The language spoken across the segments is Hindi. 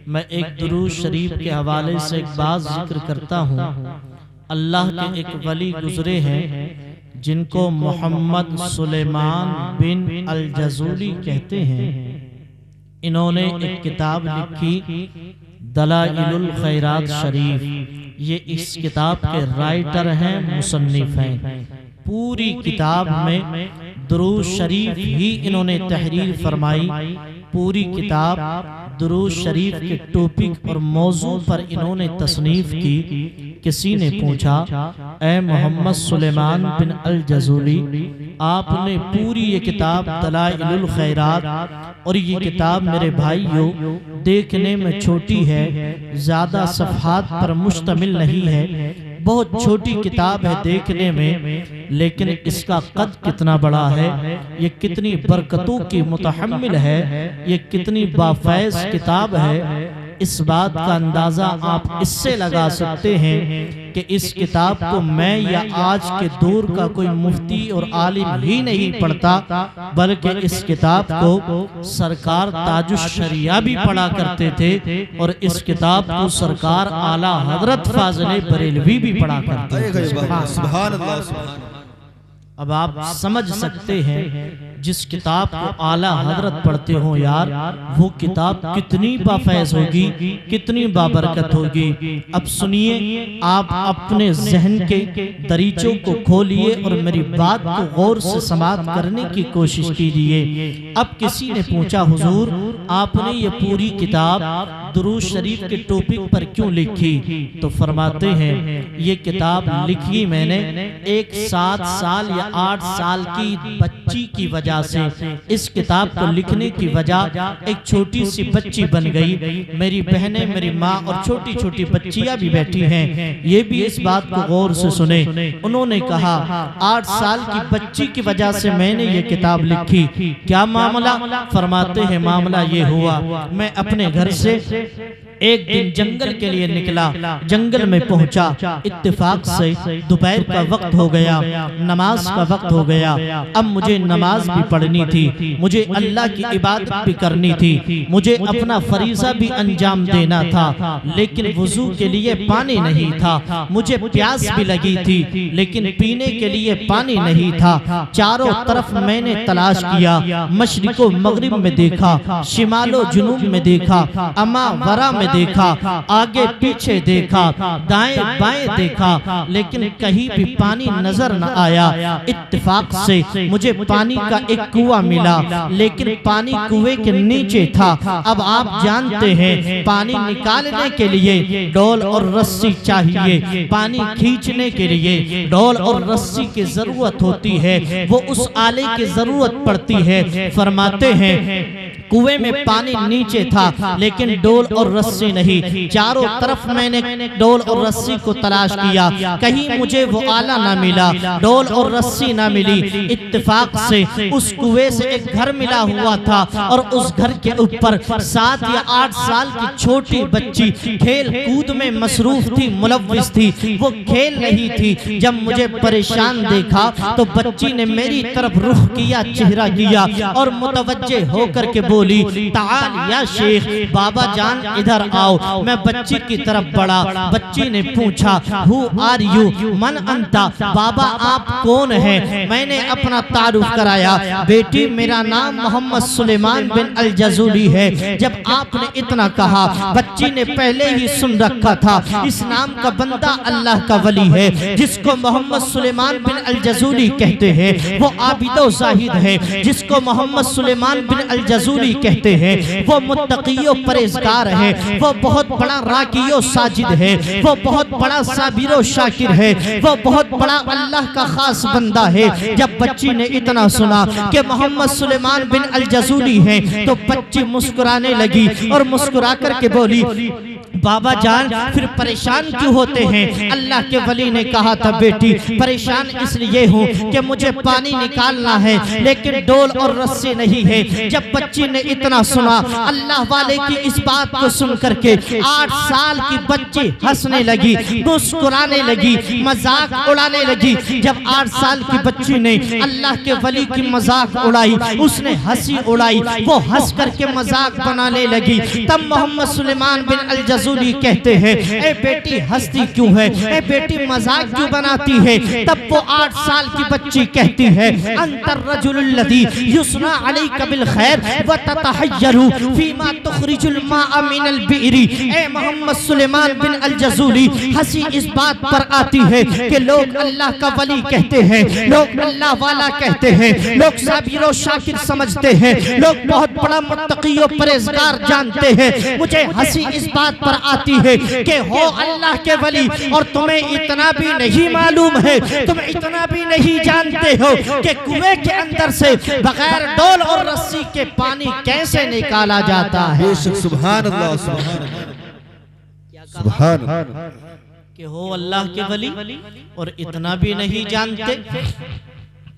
मैं एक दुरूद शरीफ के हवाले से एक बात जिक्र करता हूँ। अल्लाह के एक वली गुजरे हैं जिनको मोहम्मद सुलेमान बिन अल जज़ूली कहते हैं। इन्होंने एक किताब लिखी दलाइलुल खैरात शरीफ। ये इस किताब के राइटर हैं, मुसन्निफ हैं। पूरी किताब में दुरूद शरीफ ही इन्होंने तहरीर फरमाई। पूरी किताब दुरूद शरीफ के टॉपिक और मौजू पर इन्होंने तसनीफ की। किसी ने पूछा, ए मोहम्मद सुलेमान बिन अल जज़ूली, आपने पूरी ये किताब दलाइलुल खैरात, और ये किताब मेरे भाइयों देखने में छोटी है, ज़्यादा सफ़हात पर मुश्तमिल नहीं है, बहुत छोटी किताब है देखने में, लेकिन इसका कद कितना बड़ा है, ये कितनी बरकतों की मुतहम्मिल है, ये कितनी बाफैज़ किताब है। इस बात का अंदाज़ा आप इससे लगा सकते हैं कि इस किताब को मैं या आज के दौर का कोई मुफ्ती और आलिम ही नहीं पढ़ता, बल्कि इस किताब को सरकार ताजुश शरिया भी पढ़ा करते थे, और इस किताब को सरकार आला हजरत फाज़िले बरेलवी भी पढ़ा करते थे। सुभान अल्लाह। अब आप समझ सकते हैं जिस किताब को आला हजरत पढ़ते हो यार, वो किताब कितनी बाफैज़ होगी, कितनी बाबरकत होगी। अब सुनिए, आप अपने जहन के दरीचों को खोलिए और मेरी बात को गौर से समाअत करने की कोशिश कीजिए। अब किसी ने पूछा, हुजूर आपने ये पूरी किताब दुरूद शरीफ के टॉपिक पर क्यों लिखी? तो फरमाते हैं, ये किताब लिखी मैंने एक 7 साल या 8 साल की बच्ची की वजह से। इस किताब को लिखने की वजह एक छोटी सी बच्ची बन गई। मेरी बहनें, मेरी माँ और छोटी छोटी बच्चियां भी बैठी हैं, ये भी इस बात को गौर से सुने। उन्होंने कहा, 8 साल की बच्ची की वजह से मैंने ये किताब लिखी, क्या मामला? फरमाते हैं, मामला ये हुआ, मैं अपने घर से एक दिन जंगल के लिए निकला, जंगल में पहुंचा, इत्तेफाक से दोपहर का वक्त हो गया, नमाज का वक्त हो गया। अब मुझे नमाज भी पढ़नी थी, मुझे अल्लाह की इबादत भी करनी थी, मुझे अपना फरीज़ा भी अंजाम देना था, लेकिन वुज़ू के लिए पानी नहीं था। मुझे प्यास भी लगी थी, लेकिन पीने के लिए पानी नहीं था। चारों तरफ मैंने तलाश किया, मशरिको मगरिब में देखा, शिमालो जुनूब में देखा, अमा वरा में देखा, आगे पीछे देखा, दाएं बाएं देखा, लेकिन कहीं भी पानी नजर न आया। इत्तेफाक से मुझे पानी का एक कुआं मिला, लेकिन पानी कुएं के नीचे था। अब आप जानते हैं, पानी निकालने के लिए डोल और रस्सी चाहिए, पानी खींचने के लिए डोल और रस्सी की जरूरत होती है, वो उस आले की जरूरत पड़ती है। फरमाते हैं, कुएं में पानी नीचे था, लेकिन डोल और रस्सी नहीं। चारों तरफ मैंने डोल और रस्सी को तलाश किया, कहीं मुझे वो आला ना मिला, डोल और रस्सी ना मिली। इत्तेफाक से उस कुएं से एक घर मिला हुआ था, और उस घर के ऊपर 7 या 8 साल की छोटी बच्ची खेल कूद में मसरूफ थी, मुलव्विस थी, वो खेल रही थी। जब मुझे परेशान देखा तो बच्ची ने मेरी तरफ रुख किया, चेहरा किया, और मुतवज्जे होकर के बोली, ताल या शेख, बाबा जान इधर आओ। मैं बच्ची की तरफ बढ़ा, बच्ची ने पूछा, हु आर यू, मन अंता, बाबा आप कौन है? मैंने अपना तारुफ कराया, बेटी मेरा नाम मोहम्मद सुलेमान बिन अल जज़ूली है। जब आपने इतना कहा, बच्ची ने पहले ही सुन रखा था, इस नाम का बंदा अल्लाह का वली है, जिसको मोहम्मद सुलेमान बिन अल जज़ूली कहते हैं, वो आबिदो ज़ाहिद है। जिसको मोहम्मद सुलेमान बिन अल जज़ूली कहते हैं, वो मुत्तक़ियो परहेज़गार है, वो बहुत बड़ा राकियो साजिद है, वो बहुत बड़ा साबिरो शाकिर है, वो बहुत बड़ा अल्लाह का खास बंदा है। जब बच्ची ने इतना सुना कि मोहम्मद सुलेमान बिन अल जज़ूली है, तो बच्ची मुस्कुराने लगी और मुस्कुरा कर के बोली, बाबा जान फिर परेशान क्यों होते हैं? अल्लाह के वली ने कहा था, बेटी परेशान इसलिए हूँ कि मुझे पानी निकालना है लेकिन डोल और रस्सी नहीं है। जब बच्ची ने इतना सुना, अल्लाह वाले की इस बात को सुन करके 8 साल की बच्ची हंसने लगी, मुस्कुराने लगी, मजाक उड़ाने लगी। जब 8 साल की बच्ची ने अल्लाह के वली की मजाक उड़ाई, उसने हंसी उड़ाई, वो हंस करके मजाक बनाने लगी। तब मोहम्मद सुलेमान बिन अल जज़ूली कहते हैं, ए बेटी हंसती क्यों है, ए बेटी मजाक क्यों बनाती है? तब वो 8 साल की बच्ची कहती है, अंतर रजुलुल्लज़ी युस्ना अलैका बिल खैर व ततहय्यरु फीमा तुखरिजुल माअ मिनल बिरी। ए मोहम्मद सुलेमान बिन अल जज़ूली, हंसी इस बात पर आती है कि लोग अल्लाह का वली कहते हैं, लोग अल्लाह वाला कहते हैं, लोग साबिर और शाकिर समझते हैं, लोग बहुत बड़ा मुत्तकी और परहेज़गार जानते हैं। मुझे हंसी इस बात पर आती है कि हो अल्लाह के वली और तुम्हें इतना भी नहीं मालूम है, तुम इतना भी नहीं जानते हो कि कुएं के अंदर से बगैर डोल और रस्सी के पानी कैसे निकाला जाता है। सुभान अल्लाह, सुभान अल्लाह। कि हो अल्लाह के वली और इतना भी नहीं जानते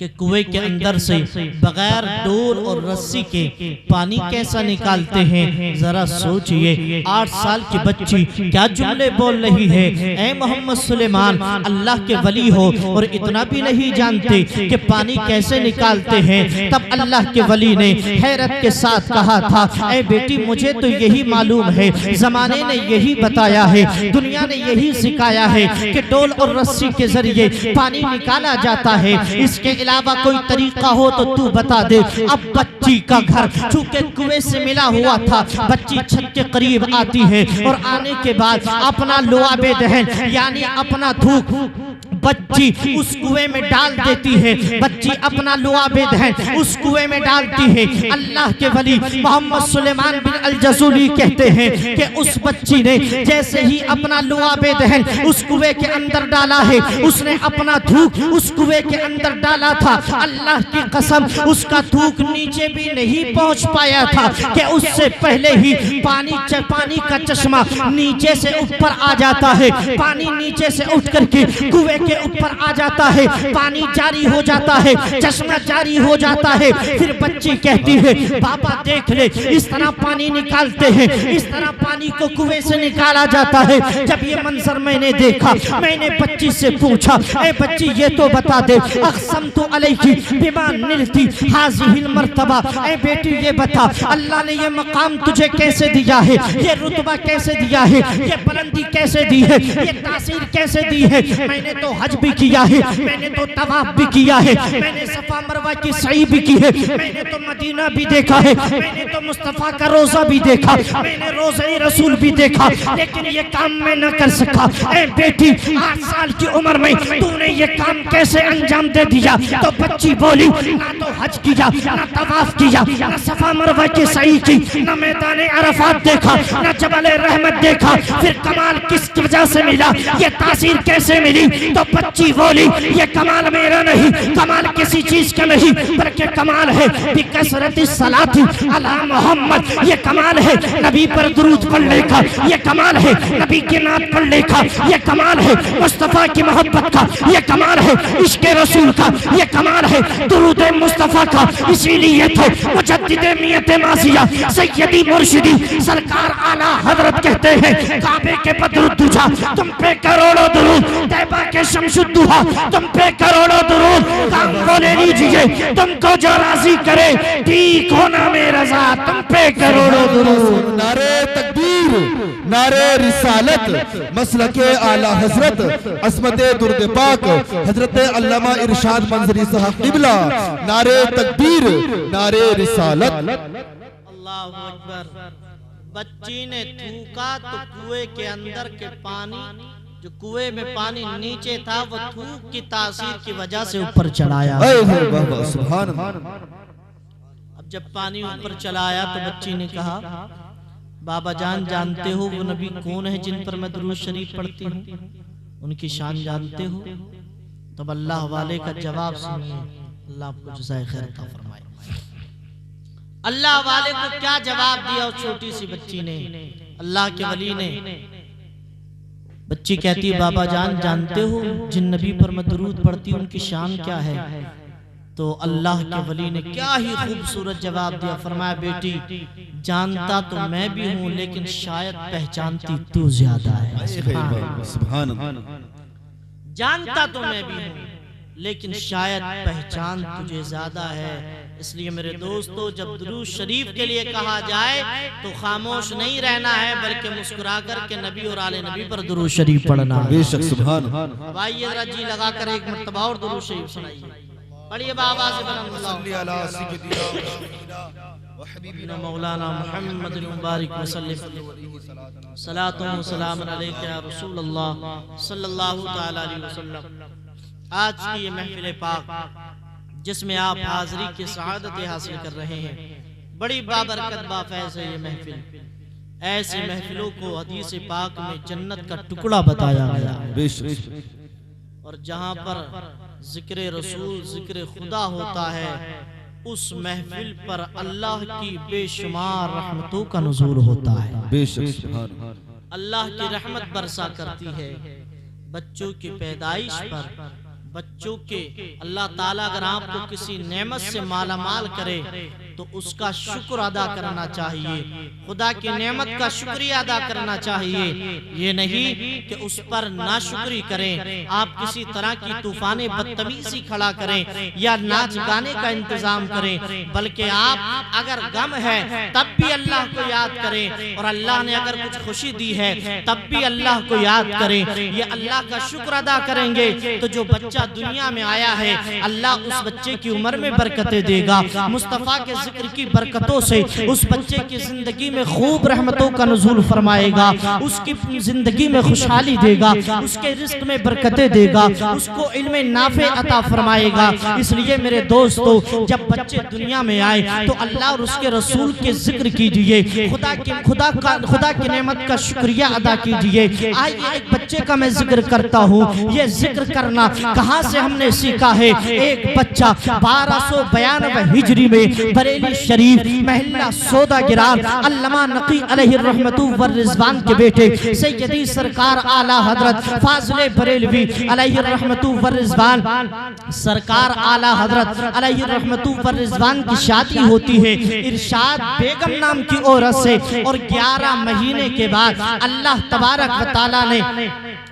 कि कुएं के अंदर से बगैर डोल और रस्सी के पानी कैसा निकालते हैं। जरा सोचिए, 8 साल की बच्ची क्या जुमले बोल रही है। ऐ मोहम्मद सुलेमान, अल्लाह के वली हो और इतना भी नहीं जानते कि पानी कैसे निकालते हैं। तब अल्लाह के वली ने हैरत के साथ कहा था, ऐ बेटी मुझे तो यही मालूम है, जमाने ने यही बताया है, दुनिया ने यही सिखाया है कि डोल और रस्सी के जरिए पानी निकाला जाता है। इसके अलावा कोई तरीका हो तो तू बता दे। अब बच्ची का घर चूंकि कुएं से मिला हुआ था, बच्ची छत के करीब आती है और आने के बाद अपना लुआबे दहन यानी अपना थूक बच्ची उस कुएं में डाल देती है। बच्ची अपना लुआबे दहन उस कुएं में डालती है। अल्लाह के वली मोहम्मद सुलेमान बिन अल जज़ूली कहते हैं कि उस बच्ची ने जैसे ही अपना लुआबे दहन उस कुएं के अंदर डाला है, उसने अपना थूक उस कुएं के अंदर डाला था। अल्लाह की कसम, उसका थूक नीचे भी नहीं पहुंच पाया था कि उससे पहले ही पानी का चश्मा नीचे से ऊपर आ जाता है। पानी नीचे से उठ करके कुएं के ऊपर आ जाता है, पानी जारी हो जाता है, चश्मा जारी हो जाता है। फिर बच्ची कहती है, पापा देख ले, इस तरह पानी निकालते हैं, इस तरह पानी को कुएं से निकाला जाता है। जब ये मंजर मैंने देखा, मैंने बच्ची से पूछा, ए बच्ची ये तो बता दे, अक़समतु अलैकी बिमा निलती हाज़िहिल मर्तबा, ए बेटी ये बता अल्लाह ने ये मकाम तुझे कैसे दिया है, ये रुतबा कैसे दिया है, ये बुलंदी कैसे दी है, ये तासीर कैसे दी है। मैंने तो हज भी किया है, मैंने तो तवाफ भी किया है, मैंने सफा मरवा की सई भी की है, मैंने तो मदीना भी देखा है, मैंने तो मुस्तफा का रोजा भी देखा, मैंने रोज़े रसूल भी देखा, लेकिन ये काम मैं न कर सका। ए बेटी 8 साल की उम्र में तूने ये काम कैसे अंजाम दे दिया? तो बच्ची बोली, ना तो हज किया, ना तवाफ किया, ना सफा मरवा की सई की, ना मैदान अरफात देखा, ना जबल रहमत देखा। फिर कमाल किस वजह से मिला, ये तासीर कैसे मिली? तो बच्ची बोली, ये कमाल मेरा नहीं, कमाल किसी चीज का नहीं, बल्कि कमाल है बिकसरत सलाती अला मोहम्मद। ये कमाल है नबी पर दुरूद पढ़ने का, ये कमाल है नबी के नाम पढ़ने का, ये कमाल है मुस्तफा की मोहब्बत का, ये कमाल है इश्क रसूल का, ये कमाल है दुरूद मुस्तफा का। इसीलिए तो मुजद्दिद मियत मासिया सैयदी मुर्शिदी सरकार आला हजरत कहते हैं, काबे के बदरुद्दुजा तुम पे करोड़ों दुरूद, तैबा के शमसुद्दुहा तुम पे करोड़ों दुरूद। काम को ले लीजिए, तुमको जो राजी करे, ठीक होना मेरा रज़ा तुम पे करोड़ों दुरूद। नारे तकबीर, नारे रिसालत, मसलके आला हजरत, असमते दुर्द पाक हजरत अल्लामा इरशाद मंजरी साहब क़िबला। नारे तकबीर, नारे रिसालत। अल्लाहु अकबर। बच्ची ने थूका तो कुएं के अंदर के पानी, जो कुएं में पानी नीचे था, वो थूक की तासीर की वजह से ऊपर चढ़ाया। सुभान। अब जब पानी ऊपर चलाया तो बच्ची ने कहा, बाबा जान जानते हो वो नबी कौन है जिन पर मैं दुरूद शरीफ पढ़ती हूँ, उनकी शान जानते हो? तब अल्लाह वाले का जवाब सुनिए, अल्लाह आपको जज़ाए खैर अता फरमाए। अल्लाह वाले को क्या जवाब दिया उस छोटी सी बच्ची ने? अल्लाह के वली ने बच्ची कहती है बाबा जान जानते हो जिन नबी पर मैं दुरूद पढ़ती हूँ उनकी शान क्या है? तो अल्लाह के वली ने क्या ही खूबसूरत जवाब दिया। फरमाया बेटी जानता तो मैं भी हूँ लेकिन शायद पहचानती तू ज्यादा है। सुभान अल्लाह। जानता तो मैं भी हूँ लेकिन शायद पहचान तुझे ज्यादा है। इसलिए मेरे दोस्तों जब दुरूद शरीफ के लिए कहा जाए तो खामोश नहीं रहना है बल्कि मुस्कुरा कर के नबी और आले नबी पर दुरूद शरीफ पढ़ना। बेशक सुभान। भाई जरा जी लगा कर एक मर्तबा और दुरूद शरीफ सुनाइए, पढ़िए बाबा से मौलाना मोहम्मद मुबारक वसल्लम सलातो व सलाम अलैका या रसूल अल्लाह सल्लल्लाहु तआला अलैहि वसल्लम। आज की ये महफिल पाक जिसमें आप हाज़री की सआदत हासिल कर रहे हैं, बड़ी बाबरकत बाफैज़ है ये महफिल। ऐसी महफिलों को हदीस पाक में जन्नत का टुकड़ा बताया गया है। और जहाँ पर जिक्र रसूल जिक्र खुदा होता है उस महफिल पर अल्लाह की बेशुमार रहमतों का नुज़ूल होता है। बेशक अल्लाह की रहमत बरसा करती है बच्चों की पैदाइश पर, बच्चों के अल्लाह ताला अगर आपको किसी नेमत से मालामाल करे तो उसका शुक्र अदा करना चाहिए, खुदा की नेमत का शुक्रिया अदा करना चाहिए। ये नहीं कि उस पर नाशुक्री करें, आप किसी तरह की तूफाने बदतमीजी खड़ा करें या नाच गाने का इंतजाम करें, बल्कि आप अगर गम है तब भी अल्लाह को याद करें और अल्लाह ने अगर कुछ खुशी दी है तब भी अल्लाह को याद करें। ये अल्लाह का शुक्र अदा करेंगे तो जो बच्चा दुनिया में आया है अल्लाह उस बच्चे की उम्र में बरकतें देगा, मुस्तफ़ा के जिक्र की बरकतों से उस बच्चे की जिंदगी में खूब रहमतों का नुज़ूल फरमाएगा, उसकी जिंदगी में खुशहाली देगा, उसके रिज़्क़ में बरकतें देगा, उसको इल्म नाफे अता फरमाएगा। इसलिए मेरे दोस्तों जब बच्चे दुनिया में आए तो अल्लाह और उसके रसूल के जिक्र कीजिए, खुदा की नेमत का शुक्रिया अदा कीजिए। आइए एक बच्चे का मैं जिक्र करता हूँ। ये जिक्र करना कहाँ से हमने सीखा है? एक बच्चा 1292 हिजरी में बरेली शरीफ महल्ला सौदा गिरार अल्लामा नकी अलैहि रहमतु व रिज़वान के बेटे सैयदी सरकार आला हजरत फाज़िले बरेलवी अलैहि रहमतु व रिज़वान सरकार आला हजरत अलैहि रहमतु व रिज़वान की शादी होती है इरशाद बेगम नाम की औरत से। और 11 महीने के बाद अल्लाह तबारक व तआला ने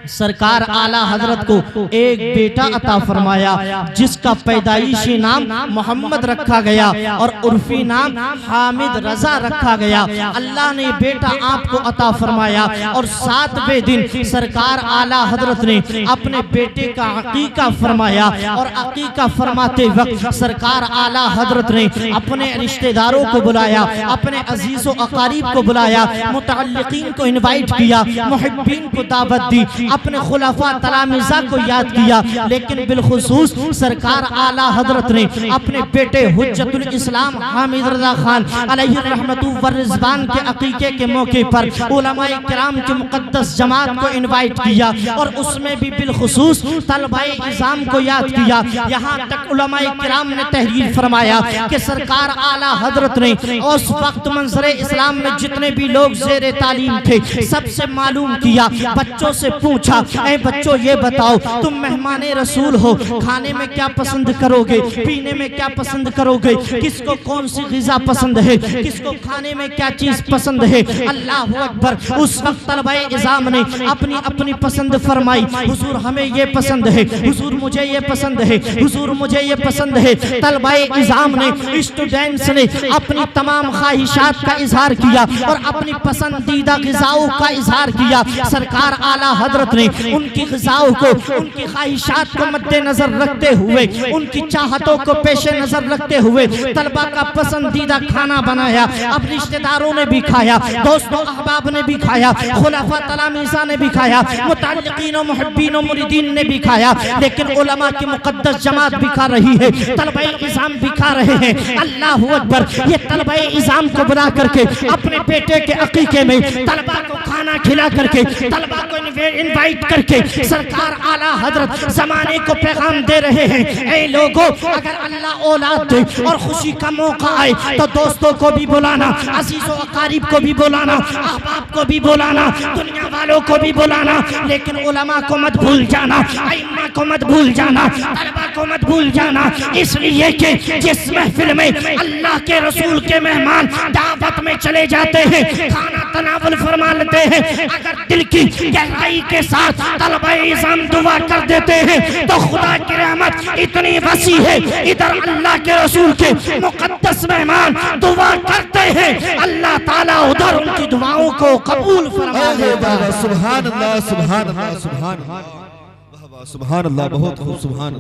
सरकार आला हजरत को एक बेटा अता फरमाया जिसका पैदाइशी नाम मोहम्मद रखा गया और उर्फी नाम हामिद रजा रखा गया। अल्लाह ने बेटा आपको अता फरमाया और 7वें दिन सरकार आला हजरत ने अपने बेटे का अकीका फरमाया और अकीका फरमाते वक्त सरकार आला हजरत ने अपने रिश्तेदारों को बुलाया, अपने अजीज़ो अकारीब को बुलाया, मुतअल्लिकीन को इनवाइट किया, मुहिब्बीन को दावत दी, अपने खुलाफा तलामिज़ा को याद किया। लेकिन बिलखुसूस सरकार आला हजरत ने अपने बेटे हुज्जतुल इस्लाम हामिद रजा खान अलैहि रहमतु व रिज़वान के अकीके के मौके पर उलमाए किराम की मुक़द्दस जमात को इनवाइट किया और उसमें भी बिलखुसूस तलबाए इज़ाम को याद किया। यहाँ तक उलमाए किराम ने तहरीर फरमाया कि सरकार आला हजरत ने उस वक्त मंज़रे इस्लाम में जितने भी लोग ज़ेरे तालीम थे सबसे मालूम किया, बच्चों से पूछा ऐ बच्चों ये बताओ तुम मेहमाने रसूल हो, खाने में क्या पसंद करोगे, पीने में क्या पसंद करोगे, किसको कौन सी ग़िज़ा पसंद है, किसको खाने में क्या चीज़ पसंद है। अल्लाह अकबर। उस वक्त तलबाए इज़ाम ने अपनी अपनी पसंद फरमाई, हुजूर हमें ये पसंद है, हुजूर मुझे ये पसंद है, हुजूर मुझे ये पसंद है। तलबाए इज़ाम ने स्टूडेंट्स ने अपनी तमाम ख्वाहिशात का इजहार किया और अपनी पसंदीदा ग़िज़ाओं का इजहार किया। सरकार आला हजरत ने उनकी ग़िज़ाओं को, उनकी ख्वाहिशात को मद्देनजर रखते हुए, उनकी चाहतों को पेश नजर रखते हुए तलबा का पसंदीदा खाना बनाया। अब रिश्तेदारों ने भी खाया, दोस्तों अहबाब ने भी खाया, खुलाफा तलामीज़ा ने भी खाया, मुतअल्लिकीन मुहिब्बीन मुरीदीन ने भी खाया। लेकिन उलमा की मुक़द्दस जमात भी खा रही है, तलबाए इज़ाम भी खा रहे हैं। अल्लाहु अकबर। ये तलबाए इज़ाम को बुला करके अपने बेटे के अकीके में तलबा को खाना खिला करके तलबा को इनवाइट करके सरकार आला हजरत जमाने को पैगाम दे रहे हैं, ऐ लोगों, अगर अल्लाह औलाद दे और खुशी का मौका आए तो दोस्तों को भी बुलाना, अजीजों अकारीब को भी बुलाना, अहबाब को भी बुलाना, दुनिया वालों को भी बुलाना, लेकिन उलमा को मत भूल जाना, अइम्मा को मत भूल जाना, तलबा को मत भूल जाना। इसलिए कि जिस महफिल में अल्लाह के रसूल के मेहमान दावत में चले जाते हैं, खाना तनावुल फरमा लेते हैं, अगर दिल की गहराई के साथ तलबा-ए-इज़ाम दुआ कर देते हैं तो खुदा की रहमत इतनी वसी है, इधर अल्लाह के रसूल के मुकद्दस मेहमान दुआ करते हैं, अल्लाह ताला उधर उनकी दुआओं को कबूल फरमा लेगा। सुभान अल्लाह, सुभान अल्लाह, सुभान अल्लाह, सुभान अल्लाह, बहुत खूब, सुभान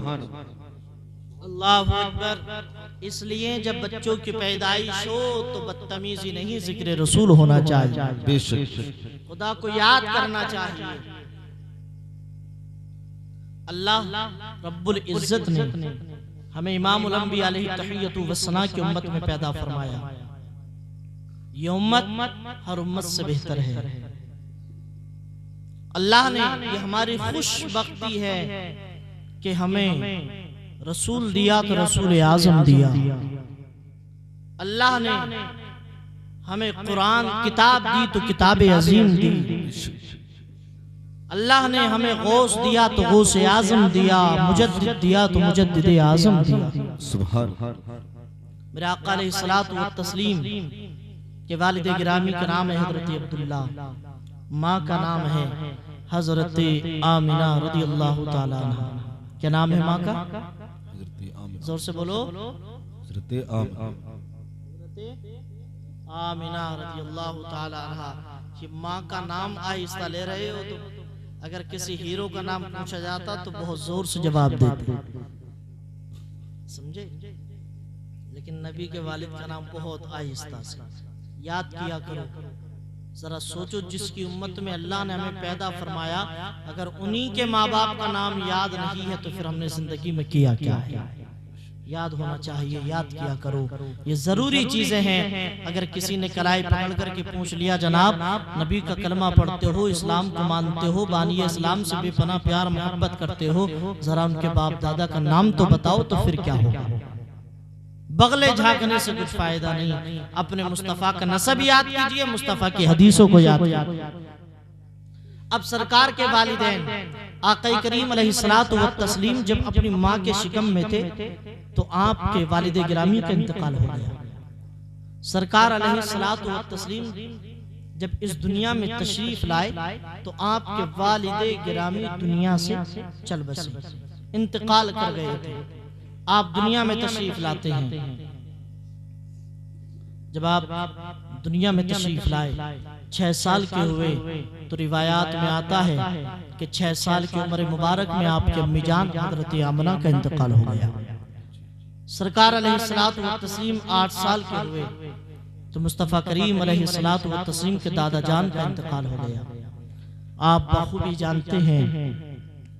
अल्लाहु अकबर। इसलिए जब बच्चों की पैदाइश हो तो बदतमीजी नहीं, जिक्र रसूल होना चाहिए, बेशक खुदा को याद करना चाहिए। अल्लाह रब्बुल इज्जत ने हमें इमामुल अंबिया अलैहि तहियतु वस्सना की उम्मत में पैदा फरमाया। ये उम्मत हर उम्मत से बेहतर है। अल्लाह ने ये हमारी खुशबख्ती है कि हमें रसूल दिया तो रसूल आज़म दिया। अल्लाह ने हमें कुरान किताब दी तो किताब अजीम दी। अल्लाह ने हमें गौस दिया तो गौस आज़म दिया, मुजद्दिद दिया तो मुजद्दिद आज़म दिया। सुभान। मेरे आका अलैहिस्सलातु व तस्लीम के वालिद गिरामी का नाम है हजरत अब्दुल्ला, माँ का नाम है हजरत आमिना रदियल्लाहु ताला अन्हा। क्या नाम है माँ का? जोर से बोलो। हजरत आमिना रदियल्लाहु ताला अन्हा। कि माँ का नाम आहिस्ता ले रहे हो तो अगर किसी हीरो का नाम पूछा जाता तो बहुत जोर से जवाब देते, समझे? लेकिन नबी के वालिद का नाम बहुत आहिस्ता से याद किया करो। जरा सोचो, जिसकी उम्मत में अल्लाह ने हमें पैदा फरमाया, अगर उन्हीं के माँ बाप का नाम याद नहीं है तो फिर हमने जिंदगी में किया क्या है? याद होना चाहिए, याद किया करो, ये जरूरी चीजें हैं। अगर किसी ने कलाई पकड़ करके पूछ लिया, जनाब नबी का कलमा पढ़ते हो, इस्लाम को मानते हो, बानी इस्लाम से बेपनाह प्यार मोहब्बत करते हो, जरा उनके बाप दादा का नाम तो बताओ, तो फिर क्या होगा? बगले झांकने से कुछ फायदा नहीं। अपने मुस्तफा का नसब याद कीजिए, मुस्तफा की हदीसों को याद कीजिए। अब सरकार के वालिदैन आका करीम अलैहिस्सलातु व तस्लीम जब अपनी माँ के शिकम में थे तो आपके वालिद गिरामी का इंतकाल हो गया। सरकार अलैहिस्सलातु व तस्लीम जब इस दुनिया में तशरीफ लाए तो आपके वालिद गिरामी दुनिया से चल बसे, इंतकाल कर गए थे। आप दुनिया में तशरीफ लाते हैं, जब आप दुनिया में तशरीफ लाए 6 साल के हुए तो रिवायात में आता है कि 6 साल की उम्र मुबारक में आपके अम्मीजान हजरत आमना का इंतकाल हो गया। सरकार अलैहिस्सलातु व तस्लीम 8 साल के हुए तो मुस्तफ़ा करीम अलैहिस्सलातु व तस्लीम के दादा जान का इंतकाल हो गया। आप बखूबी जानते हैं,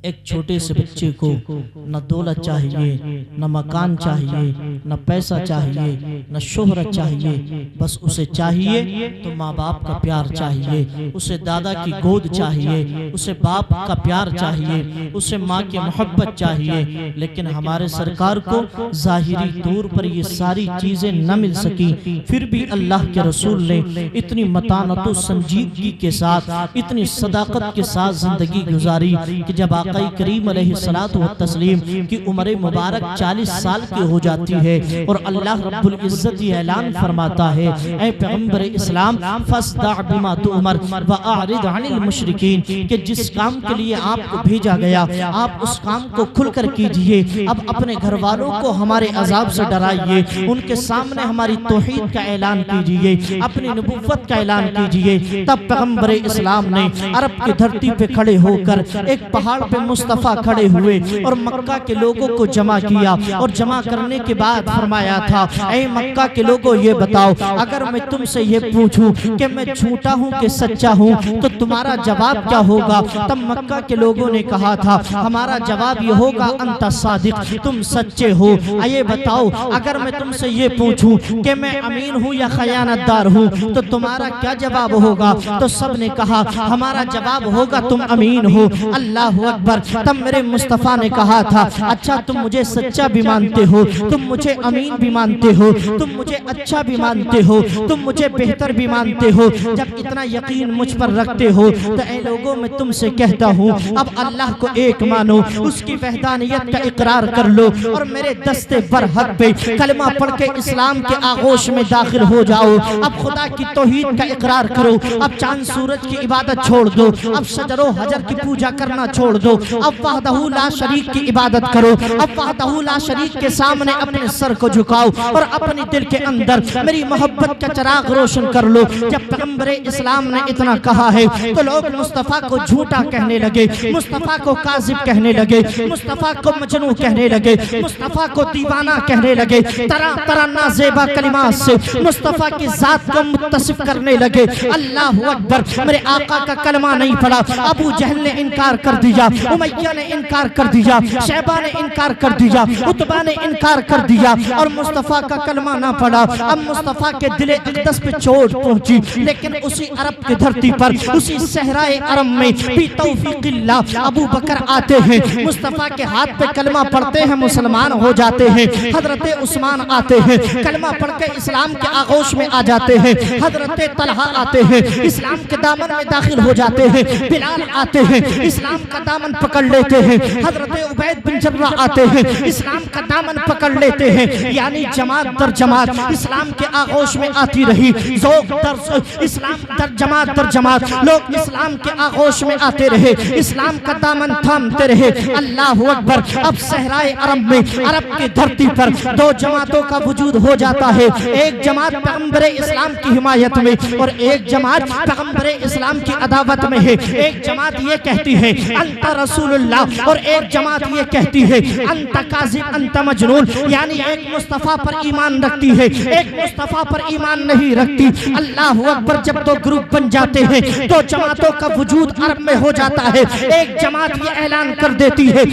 एक छोटे से बच्चे को न दौलत चाहिए, न मकान चाहिए, न पैसा चाहिए, न शोहरत चाहिए, बस उसे चाहिए तो माँ बाप का प्यार चाहिए, उसे दादा की गोद चाहिए, उसे बाप का प्यार चाहिए, उसे माँ की मोहब्बत चाहिए। लेकिन हमारे सरकार को ज़ाहिरी तौर पर ये सारी चीज़ें न मिल सकी, फिर भी अल्लाह के रसूल ने इतनी मतानत संजीदगी के साथ, इतनी सदाकत के साथ जिंदगी गुजारी कि जब आका करीम अलैहिस्सलातु व तस्लीम की उम्र मुबारक 40 साल की हो जाती है और अल्लाह रब्बुल इज्जत ऐलान फरमाता है, ऐ पैगंबर इस्लाम फस्दा बिमा तुअमर व अरिद अनिल मुशरिकीन, कि जिस काम के लिए आपको भेजा गया आप उस काम को खुलकर कीजिए। अब अपने घर वालों को हमारे अजाब से डराइए, उनके सामने हमारी तौहीद का ऐलान कीजिए, अपनी नबुव्वत का ऐलान कीजिए। तब पैगंबर इस्लाम ने अरब की धरती पे खड़े होकर एक पहाड़ पे पे मुस्तफ़ा खड़े हुए और मक्का के लोगों को जमा किया और जमा करने के बाद फरमाया था, ऐ मक्का के लोगों ये बताओ, अगर मैं तुमसे ये पूछूं कि मैं झूठा हूँ कि सच्चा हूँ तो तुम्हारा जवाब क्या होगा? तब मक्का के लोगों ने कहा था, हमारा जवाब ये होगा अंता सादिक, तुम सच्चे हो। ये बताओ, अगर मैं तुमसे ये पूछूं कि मैं अमीन हूँ या खयानतदार हूँ तो तुम्हारा क्या जवाब होगा? तो सब ने कहा, हमारा जवाब होगा तुम अमीन हो। अल्लाह अकबर। तब मेरे मुस्तफ़ा ने कहा था, अच्छा तुम मुझे सच्चा भी मानते हो, तुम मुझे अमीन भी मानते हो, तुम मुझे अच्छा भी मानते हो, तुम मुझे बेहतर भी मानते हो। जब इतना यकीन मुझ पर रखते हो तो ऐ लोगों मैं तुमसे कहता हूँ, अब अल्लाह को एक मानो, उसकी वहदानियत का इकरार कर लो और मेरे दस्ते बरहक पे कलमा पढ़ के इस्लाम के आगोश में दाखिल हो जाओ। अब खुदा की तौहीद का इकरार करो, अब चांद सूरज की इबादत छोड़ दो, अब शजरो हजर की पूजा करना छोड़ दो, अब वहदहू ला शरीक की इबादत करो, अब वहदहू ला शरीक के सामने अपने सर को झुकाओ और अपने दिल के अंदर मेरी मोहब्बत का चिराग रोशन कर लो। जब पैगंबर इस्लाम ने इतना कहा है तो लोग मुस्तफ़ा को झूठा कहने लगे, मुस्तफ़ा को काज़िब कहने लगे, मुस्तफ़ा को मजनू कहने लगे, मुस्तफ़ा को दीवाना कहने लगे, तरह तरह नाज़ेबा कलिमात से मुस्तफ़ा की ज़ात को मुत्तसिफ करने लगे। अल्लाह अकबर। मेरे आका का कलमा नहीं पड़ा, अबू जहल ने इनकार कर दिया, उमैया ने इनकार कर दिया, शैबा ने इनकार कर दिया, उतबा ने इनकार कर दिया और मुस्तफ़ा का कलमा ना पड़ा। अब मुस्तफ़ा के दिले अक़दस पे चोट पहुंची, लेकिन उसी अरब की धरती पर, उसी सहराए अरब में भी तौफीक़िल्लाह अबू बकर आते हैं, मुस्तफ़ा के हाथ पे कलमा पढ़ते हैं, मुसलमान हो जाते हैं। हजरत उस्मान आते हैं, कलमा पढ़ के इस्लाम के आगोश में आ जाते हैं। हजरत तलहा आते हैं, इस्लाम के दामन में दाखिल हो जाते हैं। बिलाल आते हैं, इस्लाम का दामन पकड़ लेते हैं। हजरत उबैद बिन जर्रा आते हैं, इस्लाम का दामन पकड़ लेते हैं। यानी जमात दर जमात इस्लाम के आगोश में आती रही, ज़ौक़ दर इस्लाम दर जमात लोग इस्लाम के आगोश में आते रहे, इस्लाम का दामन थामते रहे। अल्लाह अकबर। अब सहराए अरब में, अरब की धरती पर दो जमातों का वजूद हो जाता है, एक जमात पैगंबर इस्लाम की हिमायत में और एक जमात पैगंबर इस्लाम की अदावत में है। एक जमात ये कहती है अंता रसूलुल्लाह और एक जमात ये कहती है अंता काज़िब अंता मजनून, यानी एक मुस्तफ़ा पर ईमान रखती है, एक मुस्तफ़ा पर ईमान नहीं रखती। अल्लाह अकबर। जब दो ग्रुप बन जाते हैं, दो जमातों का वजूद अरब में हो जाता है। एक जमात ये ऐलान कर देती है,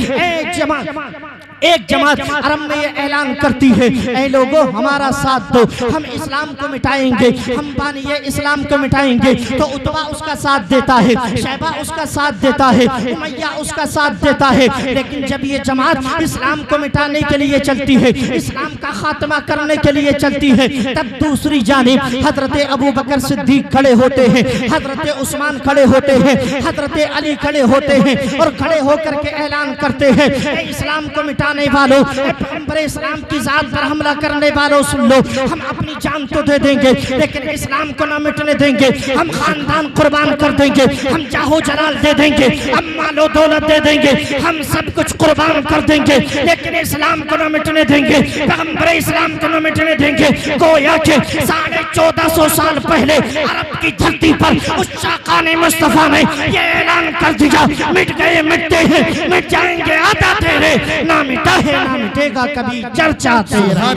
एक जमात अरब में ये ऐलान करती है, ऐ लोगों हमारा साथ दो, हम इस्लाम को मिटाएंगे, हम बानिए इस्लाम को मिटाएंगे। तो उतबा उसका साथ देता है, शैबा उसका साथ देता है, उमैया उसका साथ देता है। लेकिन जब ये जमात इस्लाम को मिटाने के लिए चलती है, इस्लाम का खात्मा करने के लिए चलती है, तब दूसरी जानिब हजरत अबू बकर सिद्दीक खड़े होते हैं, हजरत उस्मान खड़े होते हैं, हजरत अली खड़े होते हैं और खड़े होकर के ऐलान करते हैं, इस्लाम को मिटाने वालों, पैगंबर इस्लाम की जात पर हमला करने वालों, सुन लो, हम अपनी जान तो दे देंगे लेकिन इस्लाम को ना मिटने देंगे। हम खानदान कुर्बान कर देंगे, हम जाहो जलाल दे देंगे, हम मालो दौलत दे देंगे, हम सब कुछ कुर्बान कर देंगे, लेकिन इस्लाम को ना मिटने देंगे, पैगंबर इस्लाम को ना मिटने देंगे। गोया के 1450 साल पहले अरब की धरती पर उस शाकाने मुस्तफा ने ये ऐलान कर दिया, मिट गए मिटते हैं, मिट जाएंगे आता तेरे, ना मिटा है ना मिटेगा कभी चर्चा तेरा।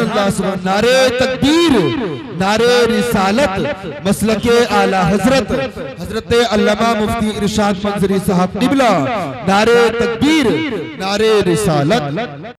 नारे तकबीर, नारे रिसालत, मसलके आला हजरत हजरत अल्लामा मुफ्ती इरशाद मंजरी साहब क़िबला, नारे तकबीर, नारे रिसालत।